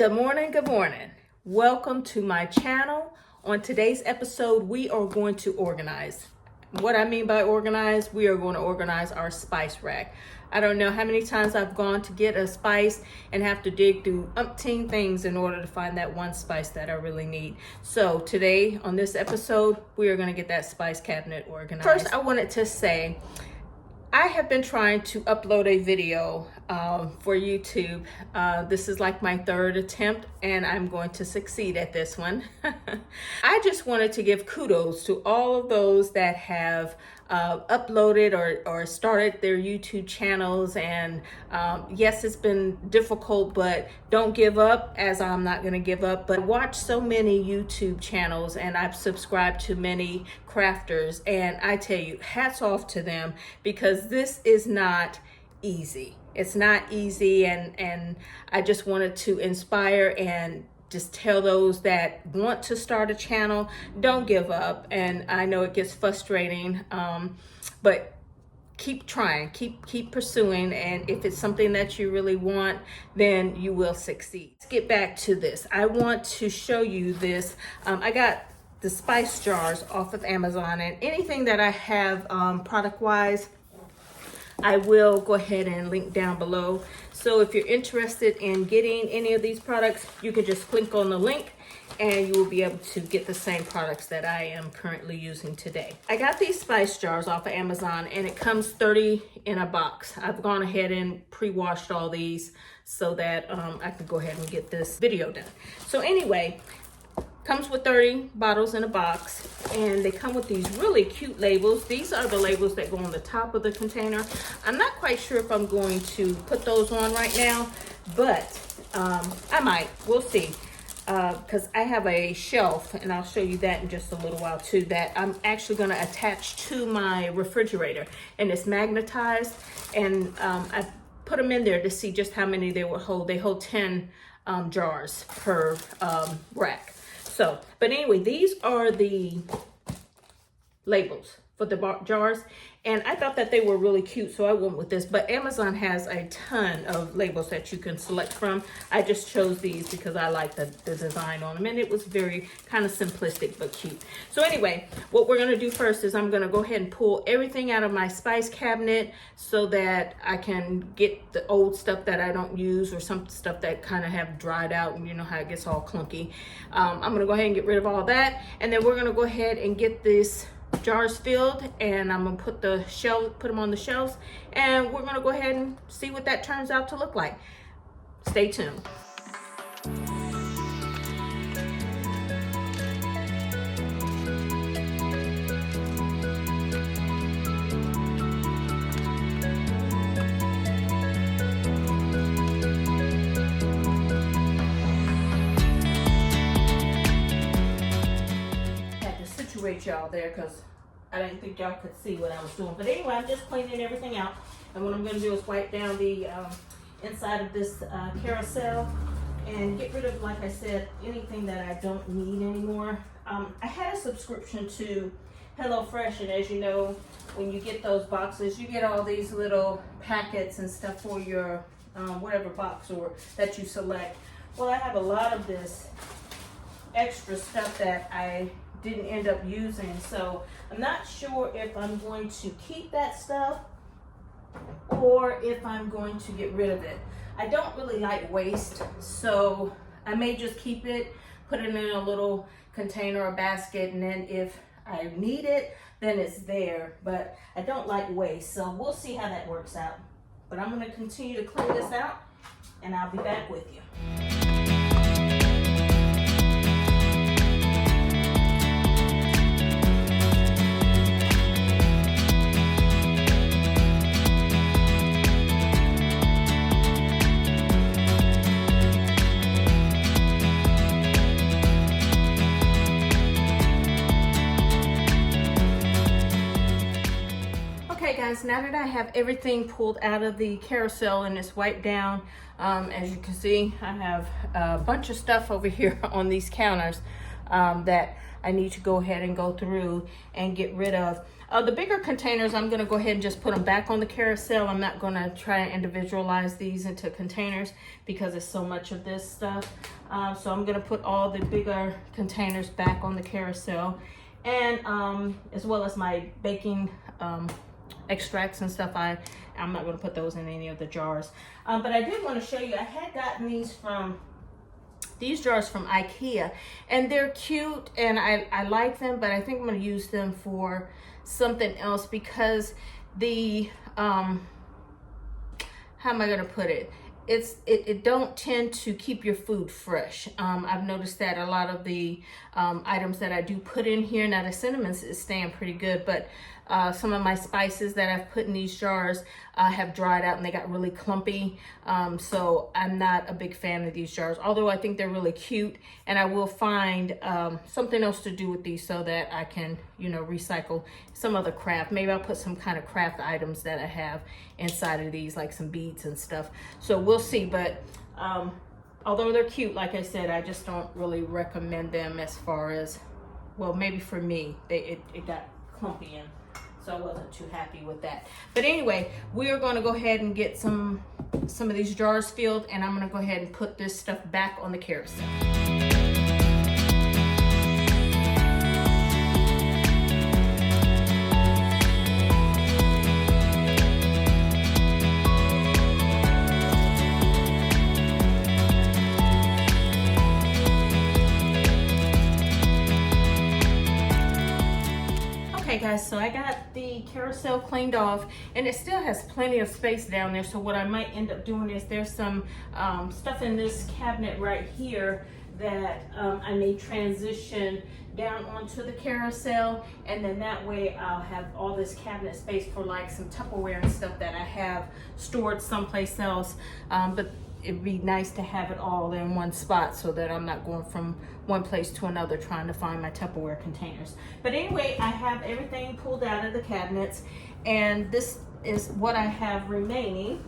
Good morning, good morning. Welcome to my channel. On today's episode, we are going to organize. What I mean by organize, we are going to organize our spice rack. I don't know how many times I've gone to get a spice and have to dig through umpteen things in order to find that one spice that I really need. So today on this episode, we are going to get that spice cabinet organized. First, I wanted to say, I have been trying to upload a video for YouTube. This is like my third attempt and I'm going to succeed at this one. I just wanted to give kudos to all of those that have uploaded or started their YouTube channels. And yes, it's been difficult, but don't give up, as I'm not going to give up. But I watch so many YouTube channels and I've subscribed to many crafters, and I tell you, hats off to them, because this is not easy. It's not easy, and I just wanted to inspire and just tell those that want to start a channel, don't give up. And I know it gets frustrating, but keep trying, keep pursuing, and if it's something that you really want, then you will succeed. Let's get back to this. I want to show you this. I got the spice jars off of Amazon, and anything that I have product wise, I will go ahead and link down below. So if you're interested in getting any of these products, you can just click on the link and you will be able to get the same products that I am currently using today. I got these spice jars off of Amazon, and it comes 30 in a box. I've gone ahead and pre-washed all these so that I can go ahead and get this video done. So anyway, comes with 30 bottles in a box, and they come with these really cute labels. These are the labels that go on the top of the container. I'm not quite sure if I'm going to put those on right now, but I might. We'll see. Because I have a shelf, and I'll show you that in just a little while too, that I'm actually going to attach to my refrigerator, and it's magnetized, and I put them in there to see just how many they will hold. They hold 10 jars per rack. So, but anyway, these are the labels for the jars, and I thought that they were really cute, so I went with this. But Amazon has a ton of labels that you can select from. I just chose these because I like the design on them, and it was very kind of simplistic but cute. So anyway, what we're going to do first is I'm going to go ahead and pull everything out of my spice cabinet so that I can get the old stuff that I don't use, or some stuff that kind of have dried out, and you know how it gets all clunky. I'm going to go ahead and get rid of all that, and then we're going to go ahead and get this jars filled, and I'm gonna put them on the shelves, and we're gonna go ahead and see what that turns out to look like. Stay tuned. Y'all there because I didn't think y'all could see what I was doing, but anyway, I'm just cleaning everything out, and what I'm going to do is wipe down the inside of this carousel and get rid of, like I said, anything that I don't need anymore. I had a subscription to HelloFresh, and as you know, when you get those boxes, you get all these little packets and stuff for your whatever box or that you select. Well, I have a lot of this extra stuff that I didn't end up using, so I'm not sure if I'm going to keep that stuff or if I'm going to get rid of it. I don't really like waste, so I may just keep it, put it in a little container or basket, and then if I need it, then it's there. But I don't like waste, so we'll see how that works out. But I'm going to continue to clean this out, and I'll be back with you. Guys, now that I have everything pulled out of the carousel and it's wiped down, as you can see, I have a bunch of stuff over here on these counters that I need to go ahead and go through and get rid of. The bigger containers, I'm gonna go ahead and just put them back on the carousel. I'm not gonna try and individualize these into containers because it's so much of this stuff. So I'm gonna put all the bigger containers back on the carousel, and as well as my baking extracts and stuff. I'm not gonna put those in any of the jars. But I did want to show you, I had gotten these jars from IKEA, and they're cute and I like them, but I think I'm going to use them for something else because the how am I going to put it, it don't tend to keep your food fresh. I've noticed that a lot of the items that I do put in here, now the cinnamon is staying pretty good, but some of my spices that I've put in these jars have dried out and they got really clumpy. So I'm not a big fan of these jars, although I think they're really cute, and I will find something else to do with these so that I can, you know, recycle some other craft. Maybe I'll put some kind of craft items that I have inside of these, like some beads and stuff. So we'll see, but although they're cute, like I said, I just don't really recommend them as far as, well, maybe for me, it got clumpy in. So I wasn't too happy with that. But anyway, we are going to go ahead and get some of these jars filled, and I'm going to go ahead and put this stuff back on the carousel. Okay guys, so I got the carousel cleaned off, and it still has plenty of space down there. So what I might end up doing is there's some stuff in this cabinet right here that I may transition down onto the carousel, and then that way I'll have all this cabinet space for like some Tupperware and stuff that I have stored someplace else. But it'd be nice to have it all in one spot so that I'm not going from one place to another trying to find my Tupperware containers. But anyway, I have everything pulled out of the cabinets, and this is what I have remaining.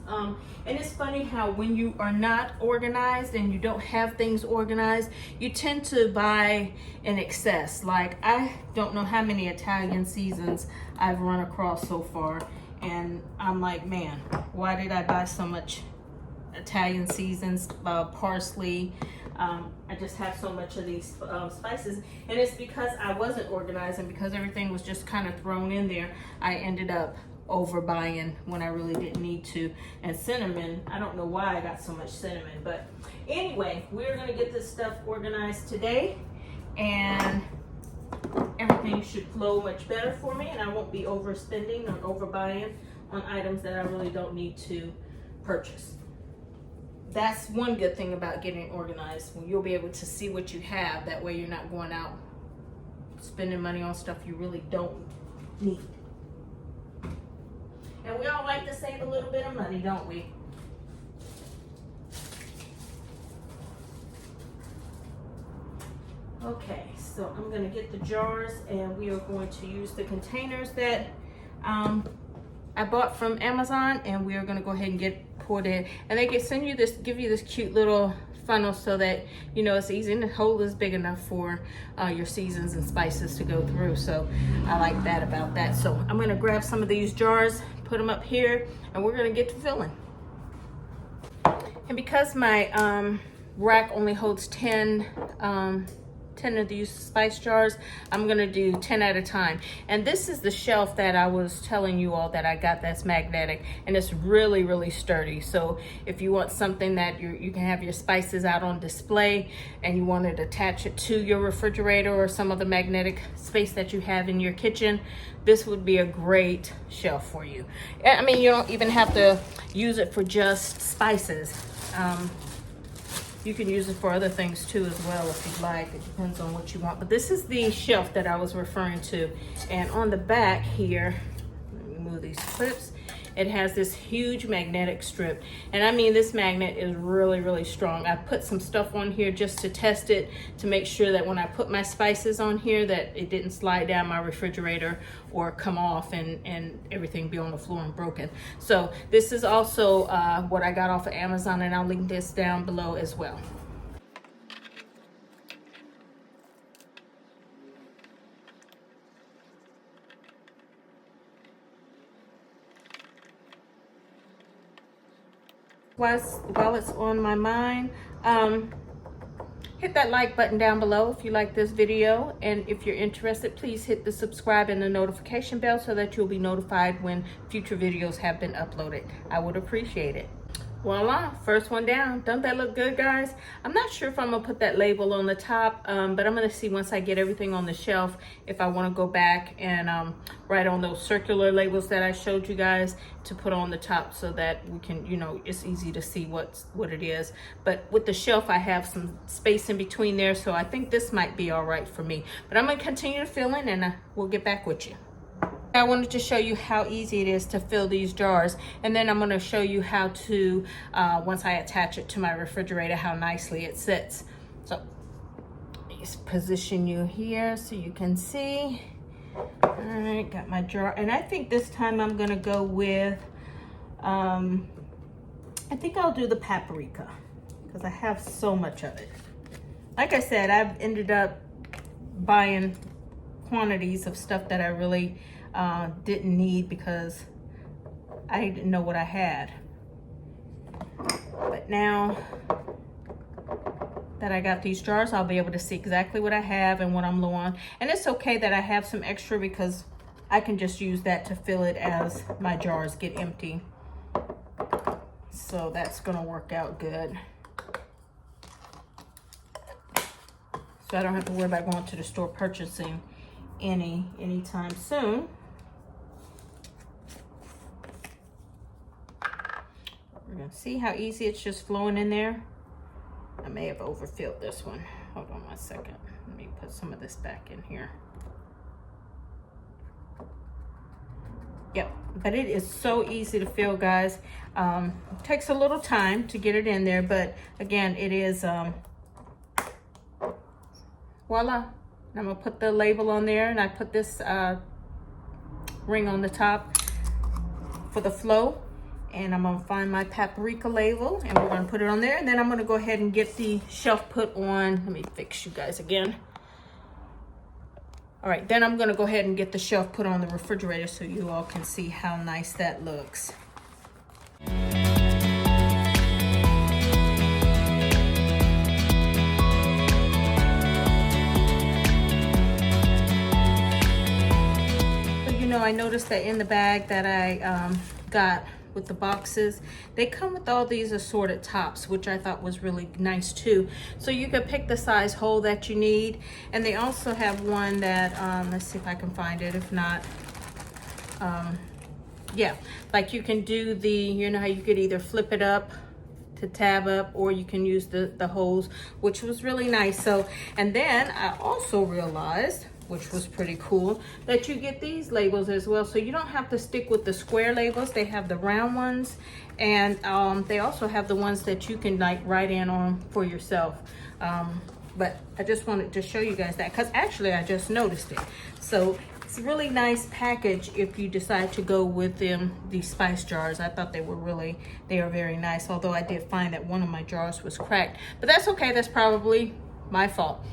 And it's funny how when you are not organized and you don't have things organized, you tend to buy in excess. Like, I don't know how many Italian seasons I've run across so far, and I'm like, man, why did I buy so much Italian seasons, parsley? I just have so much of these spices, and it's because I wasn't organized, and because everything was just kind of thrown in there, I ended up overbuying when I really didn't need to. And cinnamon, I don't know why I got so much cinnamon, but anyway, we're gonna get this stuff organized today, and everything should flow much better for me, and I won't be overspending or overbuying on items that I really don't need to purchase. That's one good thing about getting organized. You'll be able to see what you have. That way you're not going out spending money on stuff you really don't need. And we all like to save a little bit of money, don't we? Okay, so I'm gonna get the jars, and we are going to use the containers that I bought from Amazon, and we are gonna go ahead and get poured in. And they can send you this, give you this cute little funnel so that, you know, it's easy, and the hole is big enough for your seasons and spices to go through. So I like that about that. So I'm gonna grab some of these jars, put them up here, and we're gonna get to filling. And because my rack only holds 10 of these spice jars, I'm gonna do 10 at a time. And this is the shelf that I was telling you all that I got that's magnetic, and it's really, really sturdy. So if you want something that you can have your spices out on display, and you want to attach it to your refrigerator or some other magnetic space that you have in your kitchen, this would be a great shelf for you. I mean, you don't even have to use it for just spices. You can use it for other things too as well if you'd like. It depends on what you want. But this is the shelf that I was referring to. And on the back here, let me move these clips, it has this huge magnetic strip. And I mean, this magnet is really, really strong. I put some stuff on here just to test it, to make sure that when I put my spices on here that it didn't slide down my refrigerator or come off and everything be on the floor and broken. So this is also what I got off of Amazon, and I'll link this down below as well. while it's on my mind, hit that like button down below if you like this video, and if you're interested, please hit the subscribe and the notification bell so that you'll be notified when future videos have been uploaded. I would appreciate it. Voila, first one down. Don't that look good, guys? I'm not sure if I'm gonna put that label on the top, but I'm gonna see once I get everything on the shelf if I wanna go back and write on those circular labels that I showed you guys to put on the top so that we can, you know, it's easy to see what it is. But with the shelf, I have some space in between there, so I think this might be all right for me. But I'm gonna continue to fill in and we'll get back with you. I wanted to show you how easy it is to fill these jars, and then I'm going to show you how to, once I attach it to my refrigerator, how nicely it sits. So, just position you here so you can see. All right, got my jar, and I think this time I'm going to go with, I think I'll do the paprika, because I have so much of it. Like I said, I've ended up buying quantities of stuff that I really didn't need because I didn't know what I had. But now that I got these jars, I'll be able to see exactly what I have and what I'm low on. And it's okay that I have some extra because I can just use that to fill it as my jars get empty. So that's gonna work out good. So I don't have to worry about going to the store purchasing anytime soon. We're gonna see how easy it's just flowing in there. I may have overfilled this one. Hold on 1 second. Let me put some of this back in here. Yep, but it is so easy to fill, guys. It takes a little time to get it in there, but again, it is, voila. I'm gonna put the label on there, and I put this ring on the top for the flow. And I'm gonna find my paprika label, and we're gonna put it on there. And then I'm gonna go ahead and get the shelf put on. Let me fix you guys again. All right, then I'm gonna go ahead and get the shelf put on the refrigerator so you all can see how nice that looks. But you know, I noticed that in the bag that I got with the boxes, they come with all these assorted tops, which I thought was really nice too. So you can pick the size hole that you need. And they also have one that, let's see if I can find it. If not, yeah, like you can do the, you know how you could either flip it up to tab up, or you can use the holes, which was really nice. So, and then I also realized, which was pretty cool, that you get these labels as well. So you don't have to stick with the square labels. They have the round ones, and they also have the ones that you can like write in on for yourself. But I just wanted to show you guys that, because actually I just noticed it. So it's a really nice package if you decide to go with these spice jars. I thought they are very nice, although I did find that one of my jars was cracked. But that's okay, that's probably my fault.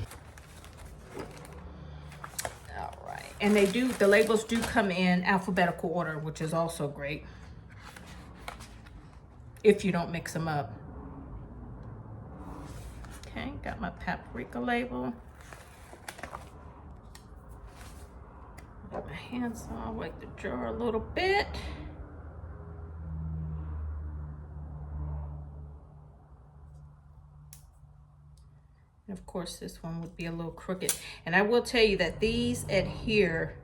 And the labels do come in alphabetical order, which is also great if you don't mix them up. Okay, got my paprika label. Get my hands on, wipe the jar a little bit. And of course, this one would be a little crooked. And I will tell you that these adhere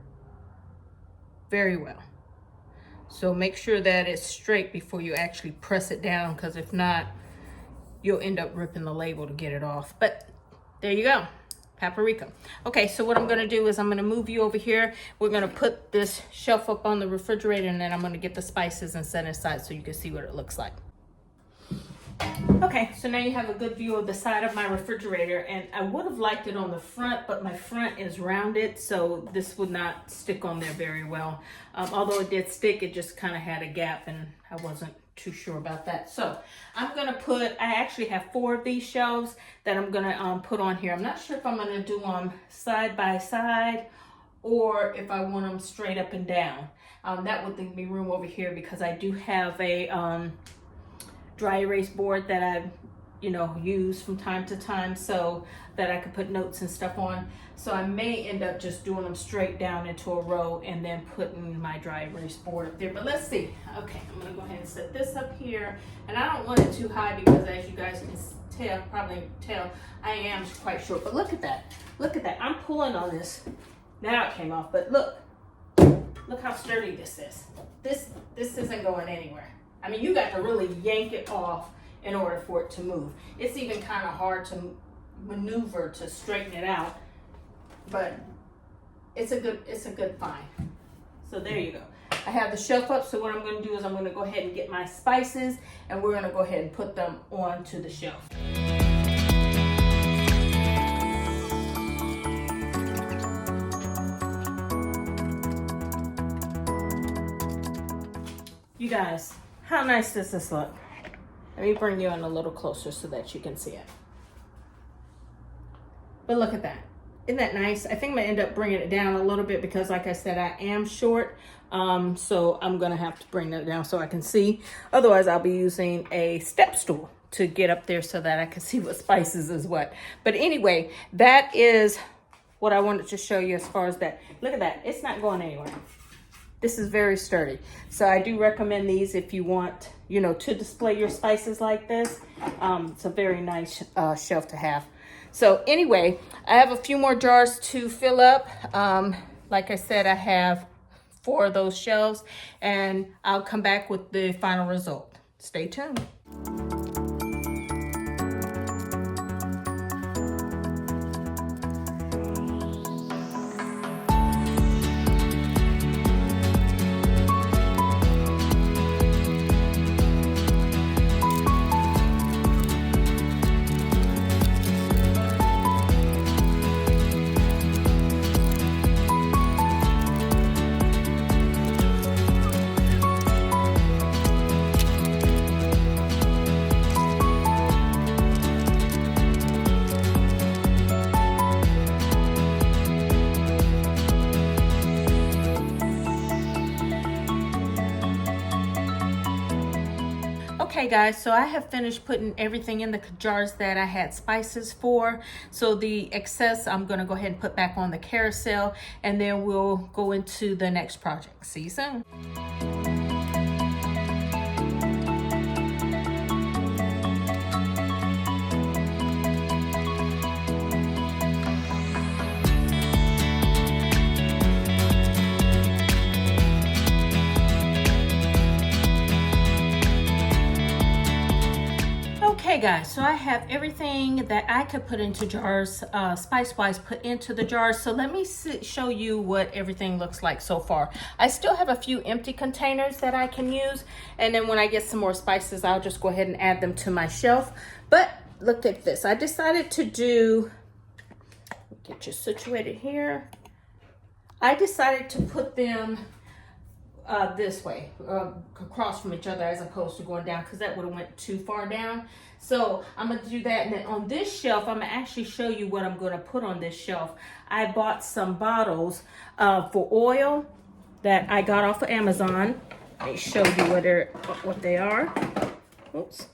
very well. So make sure that it's straight before you actually press it down, because if not, you'll end up ripping the label to get it off. But there you go, paprika. Okay, so what I'm gonna do is I'm gonna move you over here. We're gonna put this shelf up on the refrigerator, and then I'm gonna get the spices and set it aside so you can see what it looks like. Okay, so now you have a good view of the side of my refrigerator, and I would have liked it on the front, but my front is rounded, so this would not stick on there very well. Although it did stick, it just kind of had a gap, and I wasn't too sure about that. So I'm gonna I actually have 4 of these shelves that I'm gonna put on here. I'm not sure if I'm gonna do them side by side or if I want them straight up and down. That would leave me room over here because I do have a dry erase board that I've, you know, use from time to time so that I could put notes and stuff on. So I may end up just doing them straight down into a row and then putting my dry erase board up there. But let's see. Okay, I'm gonna go ahead and set this up here. And I don't want it too high because, as you guys can tell, probably tell, I am quite short. But look at that. Look at that. I'm pulling on this. Now it came off, but look how sturdy this is. This isn't going anywhere. I mean, you got to really yank it off in order for it to move. It's even kind of hard to maneuver to straighten it out, but it's a good find. So there you go. I have the shelf up, so what I'm going to do is I'm going to go ahead and get my spices, and we're going to go ahead and put them onto the shelf. You guys, how nice does this look? Let me bring you in a little closer so that you can see it. But look at that. Isn't that nice? I think I'm gonna end up bringing it down a little bit because, like I said, I am short. So I'm gonna have to bring that down so I can see. Otherwise, I'll be using a step stool to get up there so that I can see what spices is what. But anyway, that is what I wanted to show you as far as that. Look at that. It's not going anywhere. This is very sturdy. So I do recommend these if you want, you know, to display your spices like this. It's a very nice shelf to have. So anyway, I have a few more jars to fill up. Like I said, I have 4 of those shelves, and I'll come back with the final result. Stay tuned. Okay guys, so I have finished putting everything in the jars that I had spices for. So the excess I'm gonna go ahead and put back on the carousel, and then we'll go into the next project. See you soon. Okay guys, so I have everything that I could put into jars, spice-wise, put into the jars. So let me show you what everything looks like so far. I still have a few empty containers that I can use, and then when I get some more spices, I'll just go ahead and add them to my shelf. But look at this. I decided to do, get you situated here. I decided to put them this way, across from each other, as opposed to going down, because that would have went too far down. So I'm going to do that, and then on this shelf, I'm going to actually show you what I'm going to put on this shelf. I bought some bottles for oil that I got off of Amazon. Let me show you what they are. Oops.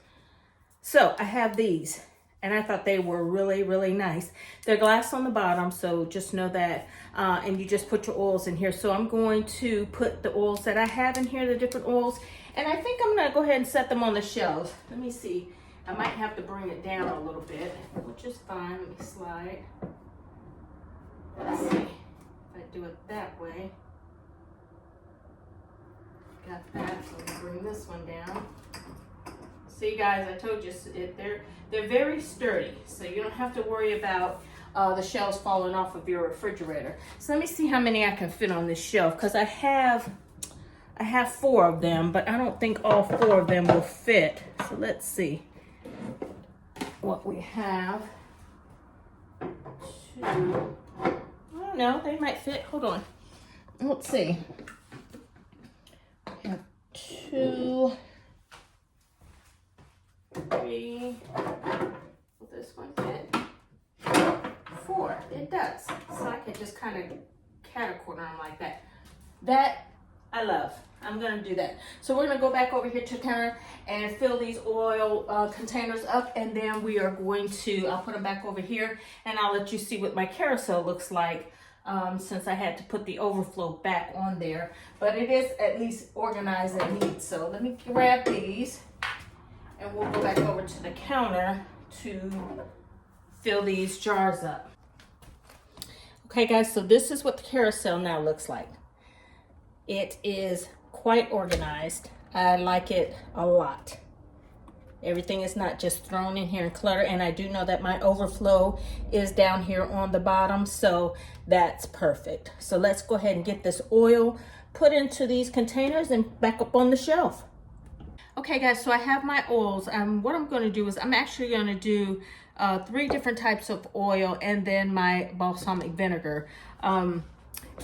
So I have these, and I thought they were really, really nice. They're glass on the bottom, so just know that. And you just put your oils in here. So I'm going to put the oils that I have in here, the different oils, and I think I'm gonna go ahead and set them on the shelves. Let me see. I might have to bring it down a little bit, which is fine. Let me slide. Let's see if I do it that way. Got that, so I'm gonna bring this one down. See guys, I told you, they're very sturdy, so you don't have to worry about the shelves falling off of your refrigerator. So let me see how many I can fit on this shelf, because I have 4 of them, but I don't think all 4 of them will fit. So let's see what we have. 2. I don't know, they might fit. Hold on. Let's see. We have 2, 3. Will this one fit? 4. It does. So I can just kind of cat-a-corner them like that. That I love. I'm gonna do that. So we're gonna go back over here to the counter and fill these oil containers up, and then we are going to, I'll put them back over here, and I'll let you see what my carousel looks like since I had to put the overflow back on there. But it is at least organized and neat. So let me grab these, and we'll go back over to the counter to fill these jars up. Okay guys, so this is what the carousel now looks like. It is quite organized. I like it a lot. Everything is not just thrown in here and cluttered, and I do know that my overflow is down here on the bottom, so that's perfect. So let's go ahead and get this oil put into these containers and back up on the shelf. Okay guys, so I have my oils. What I'm gonna do is I'm actually gonna do 3 different types of oil and then my balsamic vinegar.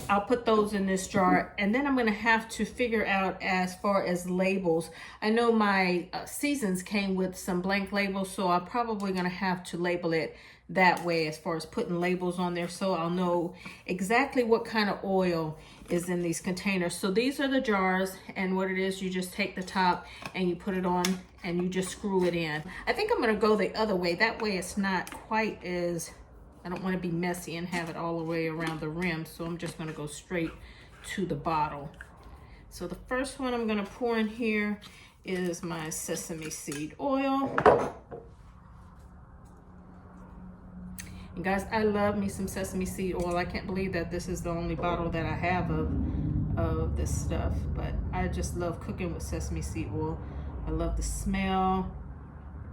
I'll put those in this jar, and then I'm gonna have to figure out as far as labels. I know my seasons came with some blank labels, so I'm probably gonna have to label it that way as far as putting labels on there, so I'll know exactly what kind of oil is in these containers. So these are the jars, and what it is, you just take the top and you put it on and you just screw it in. I think I'm gonna go the other way. That way it's not quite as, I don't want to be messy and have it all the way around the rim, so I'm just going to go straight to the bottle. So the first one I'm going to pour in here is my sesame seed oil. And guys, I love me some sesame seed oil. I can't believe that this is the only bottle that I have of this stuff, but I just love cooking with sesame seed oil. I love the smell.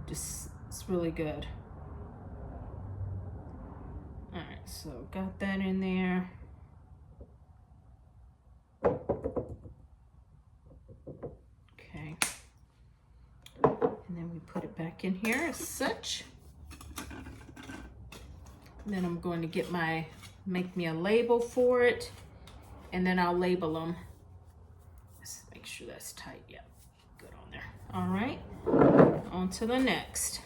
Just, it's really good. All right, so got that in there. Okay. And then we put it back in here as such. And then I'm going to make me a label for it, and then I'll label them. Let's make sure that's tight. Yeah, good on there. All right, on to the next.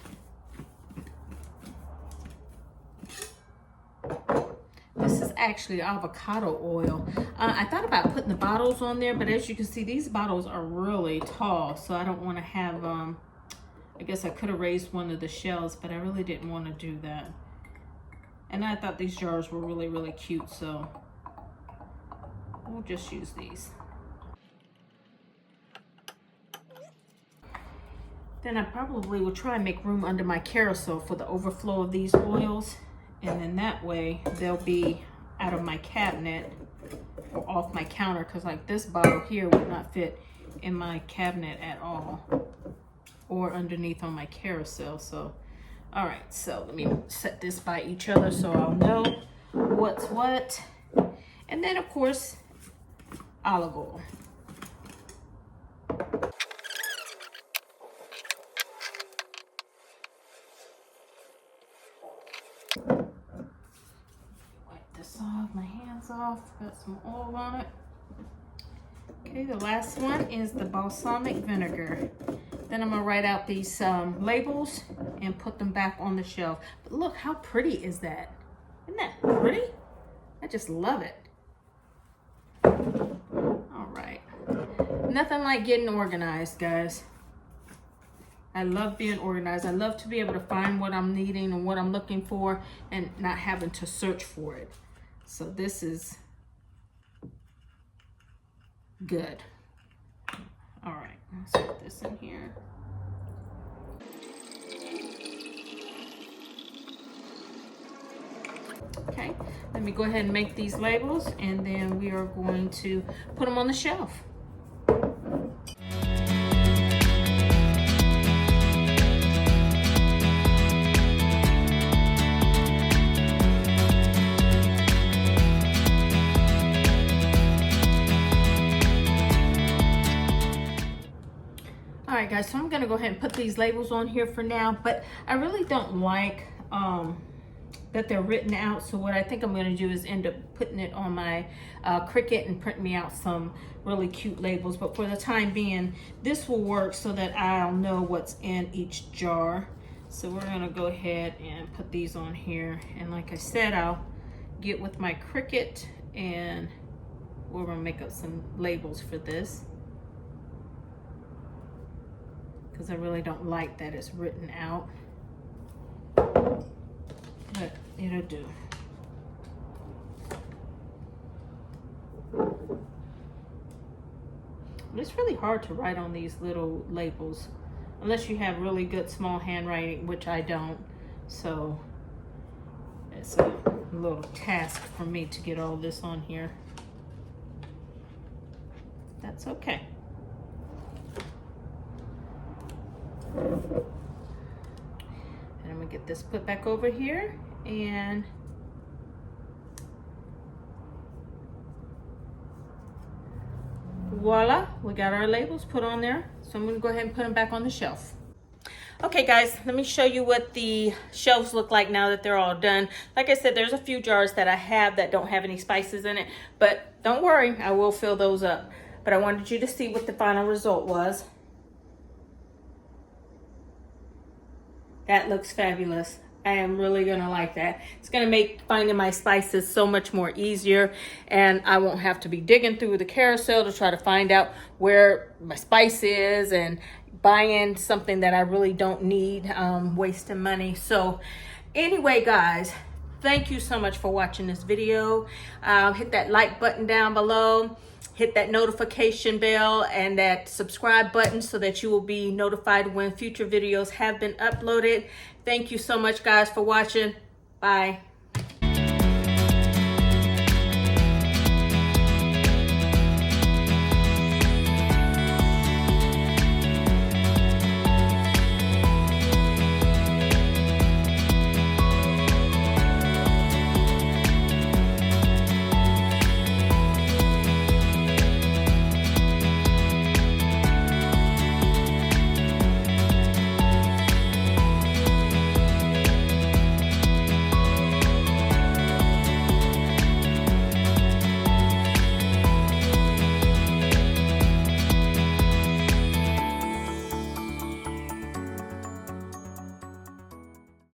This is actually avocado oil. I thought about putting the bottles on there, but as you can see, these bottles are really tall, so I don't want to have, I guess I could have raised one of the shelves, but I really didn't want to do that. And I thought these jars were really, really cute, so we'll just use these. Then I probably will try and make room under my carousel for the overflow of these oils. And then that way they'll be out of my cabinet or off my counter, because like this bottle here would not fit in my cabinet at all or underneath on my carousel. So, all right, so let me set this by each other so I'll know what's what. And then of course, olive oil. Off, my hands off, got some oil on it. Okay, the last one is the balsamic vinegar. Then I'm gonna write out these labels and put them back on the shelf. But look, how pretty is that? Isn't that pretty? I just love it. All right, nothing like getting organized, guys. I love being organized. I love to be able to find what I'm needing and what I'm looking for and not having to search for it. So this is good. All right, let's put this in here. Okay, let me go ahead and make these labels, and then we are going to put them on the shelf. All right guys, so I'm gonna go ahead and put these labels on here for now, but I really don't like that they're written out. So what I think I'm gonna do is end up putting it on my Cricut and print me out some really cute labels. But for the time being, this will work so that I'll know what's in each jar. So we're gonna go ahead and put these on here. And like I said, I'll get with my Cricut and we're gonna make up some labels for this. because I really don't like that it's written out. But it'll do. It's really hard to write on these little labels unless you have really good small handwriting, which I don't. So it's a little task for me to get all this on here. That's okay. And I'm gonna get this put back over here, and voila, we got our labels put on there. So I'm gonna go ahead and put them back on the shelf. Okay guys, let me show you what the shelves look like now that they're all done. Like I said, there's a few jars that I have that don't have any spices in it, but don't worry, I will fill those up. But I wanted you to see what the final result was. That looks fabulous. I am really gonna like that. It's gonna make finding my spices so much more easier, and I won't have to be digging through the carousel to try to find out where my spice is and buying something that I really don't need, wasting money. So anyway, guys, thank you so much for watching this video. Hit that like button down below. Hit that notification bell and that subscribe button so that you will be notified when future videos have been uploaded. Thank you so much, guys, for watching. Bye.